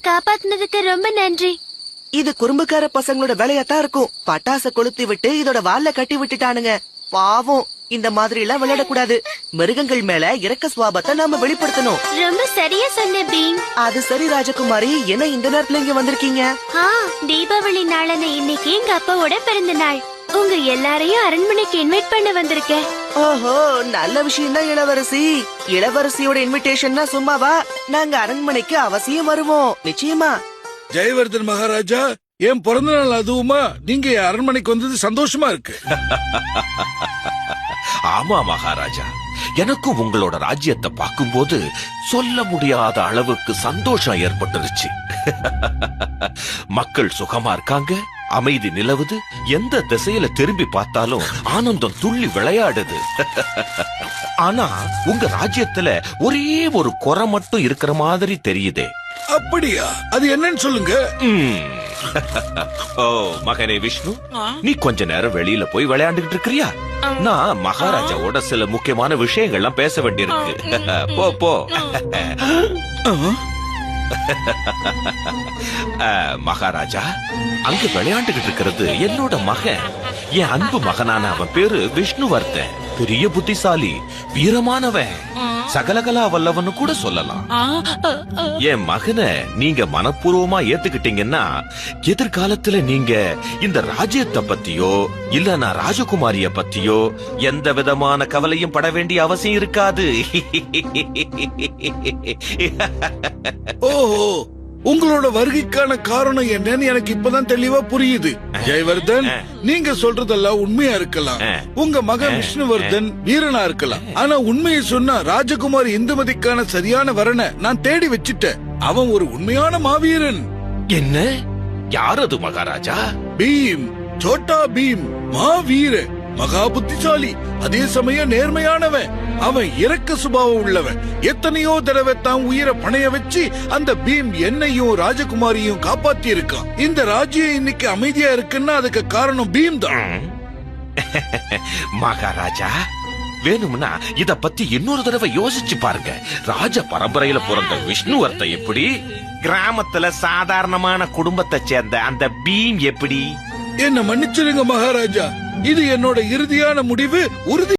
காப்பாத்துனதுக்கு ரொம்ப நன்றி. இது குறும்புக்கார பசங்களோட வேலையாத்தான் இருக்கும். பட்டாச கொளுத்தி விட்டு இதோட வால்ல கட்டி விட்டுட்டானுங்க. பாவம், இந்த மாதிரி எல்லாம் விளையாடக்கூடாது. மிருகங்கள் மேல இரக்க சுவாபத்தை நாம வெளிப்படுத்தணும். ரொம்ப சரியா சொன்ன பீம். அது சரி ராஜகுமாரி, என்ன இந்த நேரத்துல இங்க வந்திருக்கீங்க? தீபாவளி நாளான இன்னைக்கு எங்க அப்பாவோட பிறந்த நாள். உங்க எல்லாரையும் அரண்மனைக்கு இன்வைட் பண்ண வந்திருக்கேன். ஓஹோ, நல்ல விஷயம் தான் இளவரசி. இளவரசியோட இன்விடேஷன்னா சும்மாவா? நாங்க அரண்மனைக்கு அவசியம் வருவோம், நிச்சயமா. ஜெயவர்தன் மகாராஜா, என் பிறந்த நாள் அதுவுமா நீங்க அரண்மனைக்கு வந்தது சந்தோஷமா இருக்கு. ஆமா மகாராஜா, எனக்கும் உங்களோட ராஜ்யத்தை பார்க்கும்போது சொல்ல முடியாத அளவுக்கு சந்தோஷம் ஏற்பட்டுருச்சு. மக்கள் சுகமா இருக்காங்க, அமைதி நிலவுது, எந்த திசையில திரும்பி பார்த்தாலும் ஆனந்தம் துள்ளி விளையாடுது. ஆனா உங்க ராஜ்யத்துல ஒரே ஒரு குறை மட்டும் இருக்கிற மாதிரி தெரியுதே. அப்படியா? அது என்னன்னு சொல்லுங்க. ஓ மகனே விஷ்ணு, நீ கொஞ்ச நேரம் வெளியில போய் விளையாண்டுகிட்டு இருக்கிறியா? நான் மகாராஜாவோட சில முக்கியமான விஷயங்கள்லாம் பேச வேண்டியிருக்கு. போ போ. மகாராஜா, அங்க விளையாண்டுகிட்டு இருக்கிறது என்னோட மகன். என் அன்பு மகனான அவன் பேரு விஷ்ணுவர்தன். பெரிய புத்திசாலி, வீரமானவன், சகலகலா வல்லவன்னு கூட சொல்லலாம். என் மகனை நீங்க மனப்பூர்வமா ஏத்துக்கிட்டீங்கன்னா எதிர்காலத்துல நீங்க இந்த ராஜ்யத்தை பத்தியோ இல்ல நான் ராஜகுமாரிய பத்தியோ எந்த விதமான கவலையும் பட வேண்டிய அவசியம் இருக்காது. ஓஹோ, உங்களோட வருகைக்கான காரணம் என்னன்னு எனக்கு இப்பதான் தெளிவா புரியுது. ஜெயவர்தன், நீங்க சொல்றதெல்லாம் உண்மையா இருக்கலாம். உங்க மகன் விஷ்ணுவர்தன் வீரனா இருக்கலாம். ஆனா உண்மையை சொன்னா ராஜகுமாரி இந்துமதிக்கான சரியான வரனை நான் தேடி வச்சிட்டேன். அவன் ஒரு உண்மையான மாவீரன். என்ன? யார் அது மகாராஜா? பீம், சோட்டா பீம், மாவீர, மகா புத்திசாலி, அதே சமயம் நேர்மையானவன். அவன் இரக்க சுபாவம் உள்ளவன். எத்தனையோ தடவை தான் உயிரை பணைய வச்சு அந்த பீம் என்னையும் ராஜகுமாரியும் காப்பாத்தி இருக்கான். இந்த ராஜ்யம் இன்னைக்கு அமைதியா இருக்குன்னா அதுக்கு காரணம் பீம் தான். மகாராஜா, வேணும்னா இத பத்தி இன்னொரு தடவை யோசிச்சு பாருங்க. ராஜ பரம்பரையில பிறந்த விஷ்ணுவர்தன் எப்படி, கிராமத்துல சாதாரணமான குடும்பத்தை சேர்ந்த அந்த பீம் எப்படி? என்ன மன்னிச்சிருங்க மகாராஜா, இது என்னோட இறுதியான முடிவு. உறுதி.